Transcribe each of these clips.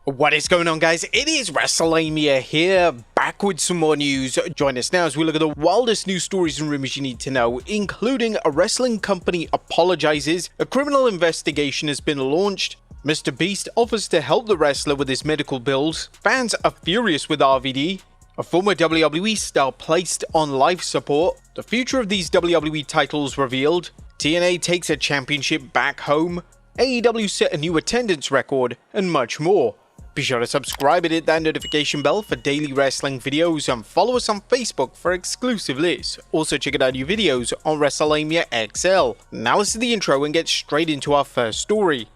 What is going on, guys? It is Wrestlelamia here, back with some more news. Join us now as we look at the wildest news stories and rumors you need to know, including a wrestling company apologizes, a criminal investigation has been launched, Mr. Beast offers to help the wrestler with his medical bills, fans are furious with RVD, a former WWE star placed on life support, the future of these WWE titles revealed, TNA takes a championship back home, AEW set a new attendance record, and much more. Be sure to subscribe and hit that notification bell for daily wrestling videos and follow us on Facebook for exclusive lists. Also check out our new videos on Wrestlelamia XL. Now let's do the intro and get straight into our first story.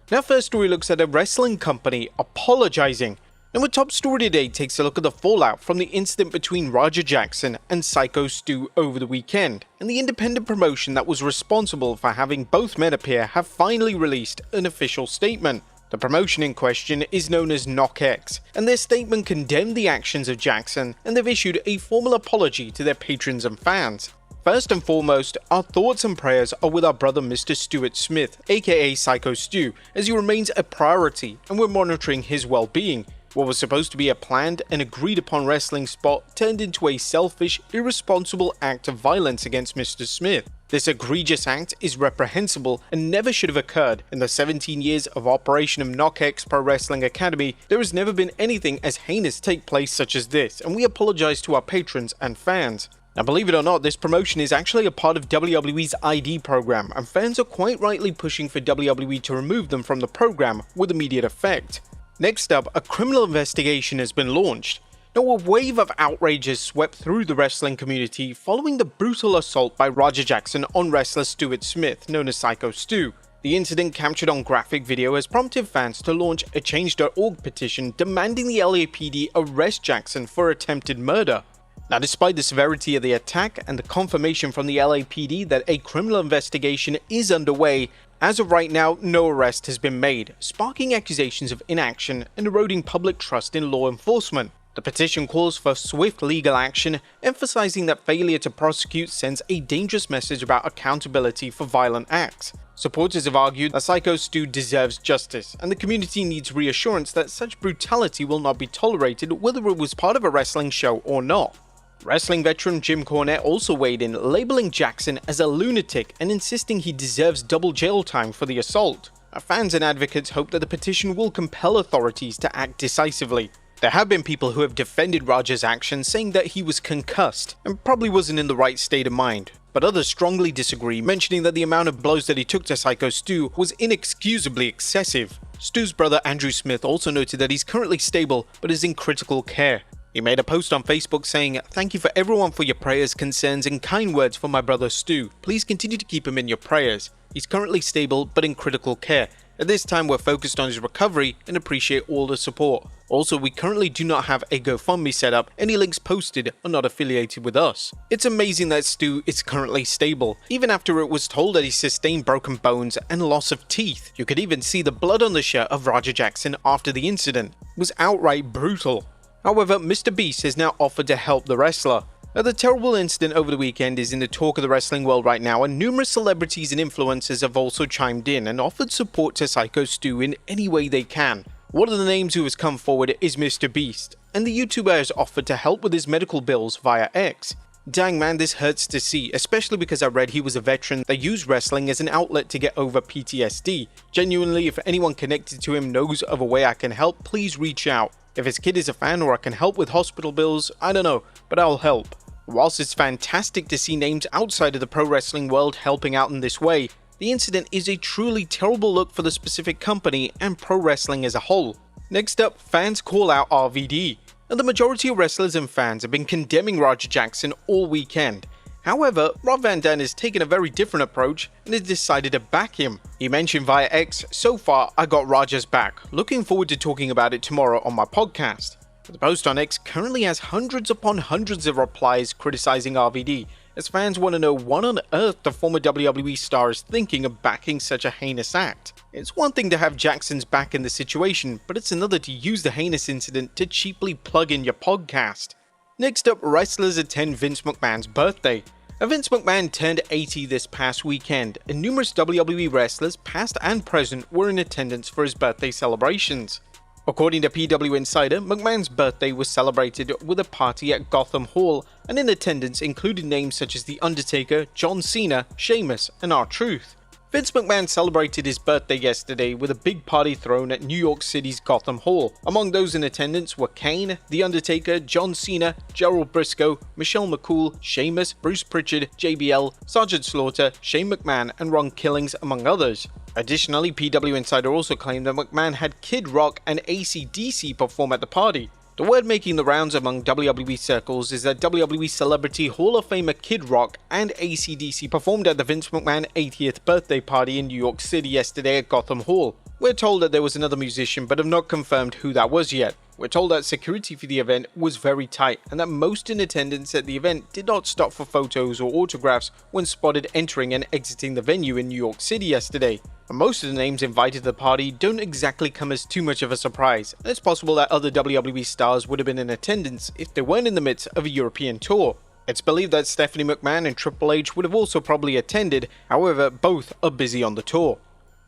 Now first story looks at a wrestling company apologizing. And our top story today takes a look at the fallout from the incident between Roger Jackson and Psycho Stu over the weekend, and the independent promotion that was responsible for having both men appear have finally released an official statement. The promotion in question is known as KNOX, and their statement condemned the actions of Jackson, and they've issued a formal apology to their patrons and fans. First and foremost, our thoughts and prayers are with our brother Mr. Stuart Smith, aka Psycho Stu, as he remains a priority and we're monitoring his well-being. What was supposed to be a planned and agreed upon wrestling spot turned into a selfish, irresponsible act of violence against Mr. Smith. This egregious act is reprehensible and never should have occurred. In the 17 years of operation of KNOX Pro Wrestling Academy, there has never been anything as heinous take place such as this, and we apologize to our patrons and fans. Now believe it or not, this promotion is actually a part of WWE's ID program, and fans are quite rightly pushing for WWE to remove them from the program with immediate effect. Next up, a criminal investigation has been launched. Now a wave of outrage has swept through the wrestling community following the brutal assault by Roger Jackson on wrestler Stuart Smith, known as Psycho Stu. The incident, captured on graphic video, has prompted fans to launch a Change.org petition demanding the LAPD arrest Jackson for attempted murder. Now despite the severity of the attack and the confirmation from the LAPD that a criminal investigation is underway, as of right now, no arrest has been made, sparking accusations of inaction and eroding public trust in law enforcement. The petition calls for swift legal action, emphasizing that failure to prosecute sends a dangerous message about accountability for violent acts. Supporters have argued that Psycho Stu deserves justice, and the community needs reassurance that such brutality will not be tolerated whether it was part of a wrestling show or not. Wrestling veteran Jim Cornette also weighed in, labeling Jackson as a lunatic and insisting he deserves double jail time for the assault. Our fans and advocates hope that the petition will compel authorities to act decisively. There have been people who have defended Roger's actions, saying that he was concussed and probably wasn't in the right state of mind. But others strongly disagree, mentioning that the amount of blows that he took to Psycho Stu was inexcusably excessive. Stu's brother Andrew Smith also noted that he's currently stable but is in critical care. He made a post on Facebook saying, "Thank you for everyone for your prayers, concerns and kind words for my brother Stu. Please continue to keep him in your prayers. He's currently stable but in critical care. At this time we're focused on his recovery and appreciate all the support. Also, we currently do not have a GoFundMe set up. Any links posted are not affiliated with us." It's amazing that Stu is currently stable, even after it was told that he sustained broken bones and loss of teeth. You could even see the blood on the shirt of Roger Jackson after the incident. It was outright brutal. However, Mr. Beast has now offered to help the wrestler. Now, the terrible incident over the weekend is in the talk of the wrestling world right now, and numerous celebrities and influencers have also chimed in and offered support to Psycho Stu in any way they can. One of the names who has come forward is Mr. Beast, and the YouTuber has offered to help with his medical bills via X. Dang man, this hurts to see, especially because I read he was a veteran that used wrestling as an outlet to get over PTSD. Genuinely, if anyone connected to him knows of a way I can help, please reach out. If his kid is a fan or I can help with hospital bills, I don't know, but I'll help. Whilst it's fantastic to see names outside of the pro wrestling world helping out in this way, the incident is a truly terrible look for the specific company and pro wrestling as a whole. Next up, fans call out RVD. Now, the majority of wrestlers and fans have been condemning Roger Jackson all weekend. However, Rob Van Dam has taken a very different approach and has decided to back him. He mentioned via X, "So far, I got Roger's back. Looking forward to talking about it tomorrow on my podcast." The post on X currently has hundreds upon hundreds of replies criticizing RVD, as fans want to know what on earth the former WWE star is thinking of backing such a heinous act. It's one thing to have Jackson's back in the situation, but it's another to use the heinous incident to cheaply plug in your podcast. Next up, wrestlers attend Vince McMahon's birthday. Vince McMahon turned 80 this past weekend, and numerous WWE wrestlers, past and present, were in attendance for his birthday celebrations. According to PW Insider, McMahon's birthday was celebrated with a party at Gotham Hall, and in attendance included names such as The Undertaker, John Cena, Sheamus, and R-Truth. Vince McMahon celebrated his birthday yesterday with a big party thrown at New York City's Gotham Hall. Among those in attendance were Kane, The Undertaker, John Cena, Gerald Briscoe, Michelle McCool, Sheamus, Bruce Pritchard, JBL, Sergeant Slaughter, Shane McMahon, and Ron Killings, among others. Additionally, PW Insider also claimed that McMahon had Kid Rock and AC/DC perform at the party. The word making the rounds among WWE circles is that WWE Celebrity Hall of Famer Kid Rock and AC/DC performed at the Vince McMahon 80th birthday party in New York City yesterday at Gotham Hall. We're told that there was another musician, but have not confirmed who that was yet. We're told that security for the event was very tight, and that most in attendance at the event did not stop for photos or autographs when spotted entering and exiting the venue in New York City yesterday. And most of the names invited to the party don't exactly come as too much of a surprise, and it's possible that other WWE stars would have been in attendance if they weren't in the midst of a European tour. It's believed that Stephanie McMahon and Triple H would have also probably attended, however both are busy on the tour.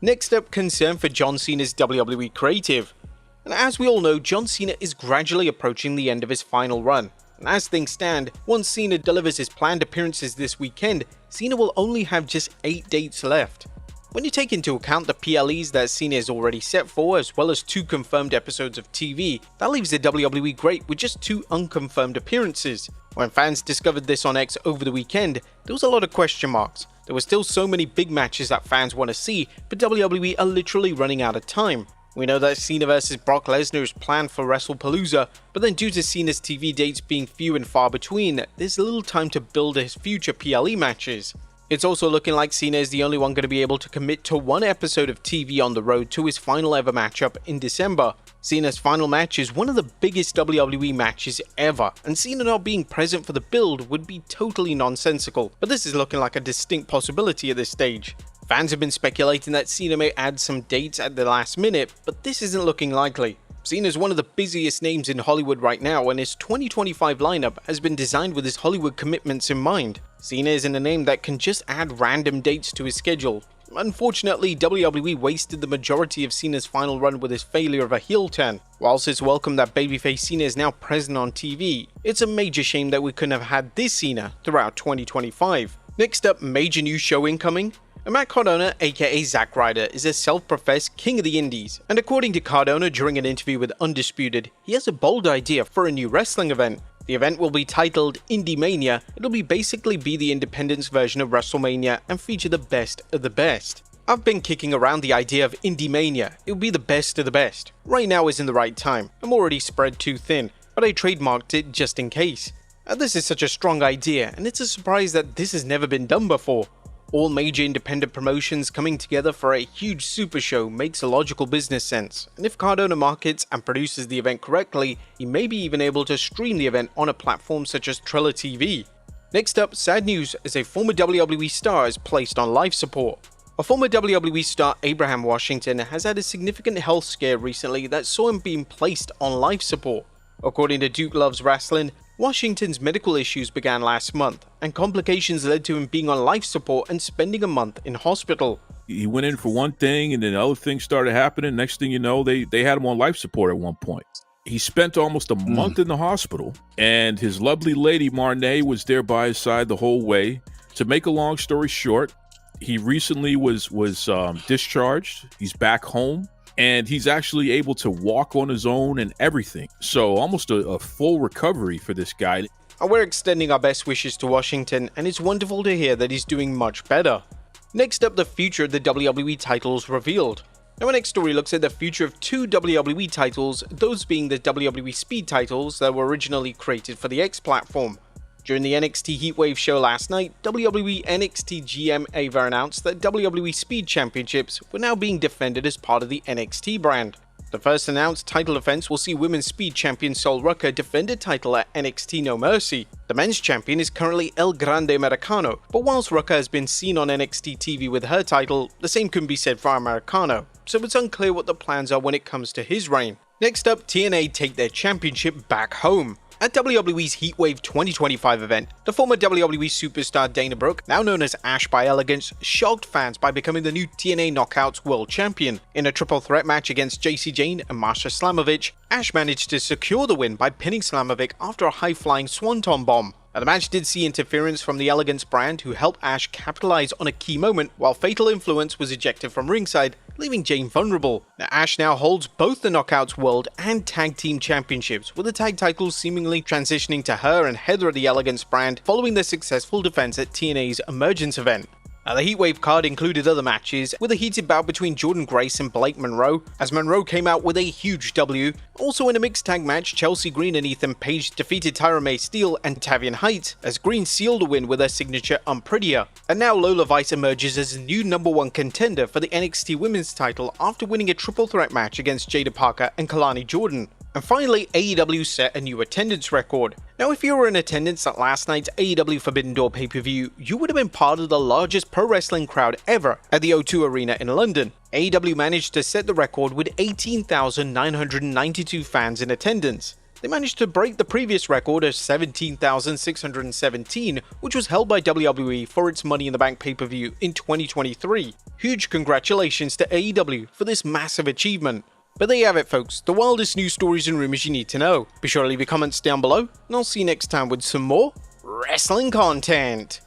Next up, concern for John Cena's WWE creative. And as we all know, John Cena is gradually approaching the end of his final run. And as things stand, once Cena delivers his planned appearances this weekend, Cena will only have just 8 dates left. When you take into account the PLEs that Cena is already set for, as well as 2 confirmed episodes of TV, that leaves the WWE great with just 2 unconfirmed appearances. When fans discovered this on X over the weekend, there was a lot of question marks. There were still so many big matches that fans want to see, but WWE are literally running out of time. We know that Cena vs Brock Lesnar is planned for WrestlePalooza, but then due to Cena's TV dates being few and far between, there's little time to build his future PLE matches. It's also looking like Cena is the only one going to be able to commit to 1 episode of TV on the road to his final ever matchup in December. Cena's final match is one of the biggest WWE matches ever, and Cena not being present for the build would be totally nonsensical, but this is looking like a distinct possibility at this stage. Fans have been speculating that Cena may add some dates at the last minute, but this isn't looking likely. Cena is one of the busiest names in Hollywood right now, and his 2025 lineup has been designed with his Hollywood commitments in mind. Cena isn't a name that can just add random dates to his schedule. Unfortunately, WWE wasted the majority of Cena's final run with his failure of a heel turn. Whilst it's welcome that babyface Cena is now present on TV, it's a major shame that we couldn't have had this Cena throughout 2025. Next up, major new show incoming. Matt Cardona, aka Zack Ryder, is a self-professed king of the indies, and according to Cardona during an interview with Undisputed, he has a bold idea for a new wrestling event. The event will be titled Indie Mania. It'll basically be the independence version of WrestleMania and feature the best of the best. I've been kicking around the idea of Indie Mania. It would be the best of the best. Right now isn't the right time. I'm already spread too thin, but I trademarked it just in case. This is such a strong idea, and it's a surprise that this has never been done before. All major independent promotions coming together for a huge super show makes a logical business sense, and if Cardona markets and produces the event correctly, he may be even able to stream the event on a platform such as Triller TV. Next up, sad news as a former WWE star is placed on life support. A former WWE star, Abraham Washington, has had a significant health scare recently that saw him being placed on life support. According to Duke Loves Wrestling, Washington's medical issues began last month, and complications led to him being on life support and spending a month in hospital. He went in for one thing, and then other things started happening. Next thing you know, they had him on life support at one point. He spent almost a month in the hospital, and his lovely lady, Marnay, was there by his side the whole way. To make a long story short, he recently was discharged. He's back home. And he's actually able to walk on his own and everything. So almost a full recovery for this guy. We're extending our best wishes to Washington, and it's wonderful to hear that he's doing much better. Next up, the future of the WWE titles revealed. Now, our next story looks at the future of 2 WWE titles, those being the WWE Speed titles that were originally created for the X platform. During the NXT Heatwave show last night, WWE NXT GM Ava announced that WWE Speed Championships were now being defended as part of the NXT brand. The first announced title defense will see Women's Speed Champion Sol Ruca defend a title at NXT No Mercy. The men's champion is currently El Grande Americano, but whilst Ruca has been seen on NXT TV with her title, the same can be said for Americano, so it's unclear what the plans are when it comes to his reign. Next up, TNA take their championship back home. At WWE's Heatwave 2025 event, the former WWE superstar Dana Brooke, now known as Ash by Elegance, shocked fans by becoming the new TNA Knockouts World Champion. In a triple threat match against Jacy Jayne and Masha Slamovich, Ash managed to secure the win by pinning Slamovich after a high-flying swanton bomb. Now, the match did see interference from the Elegance brand, who helped Ash capitalize on a key moment, while Fatal Influence was ejected from ringside, leaving Jayne vulnerable. Now, Ash now holds both the Knockouts World and Tag Team Championships, with the tag titles seemingly transitioning to her and Heather of the Elegance brand following their successful defense at TNA's Emergence event. Now, the Heatwave card included other matches, with a heated bout between Jordan Grace and Blake Monroe, as Monroe came out with a huge W. Also in a mixed tag match, Chelsea Green and Ethan Page defeated Tyra May Steele and Tavian Height, as Green sealed a win with her signature Unprettier. And now Lola Vice emerges as the new #1 contender for the NXT Women's title after winning a triple threat match against Jada Parker and Kalani Jordan. And finally, AEW set a new attendance record. Now, if you were in attendance at last night's AEW Forbidden Door pay-per-view, you would have been part of the largest pro wrestling crowd ever at the O2 Arena in London. AEW managed to set the record with 18,992 fans in attendance. They managed to break the previous record of 17,617, which was held by WWE for its Money in the Bank pay-per-view in 2023. Huge congratulations to AEW for this massive achievement. But there you have it, folks, the wildest news stories and rumors you need to know. Be sure to leave your comments down below, and I'll see you next time with some more wrestling content.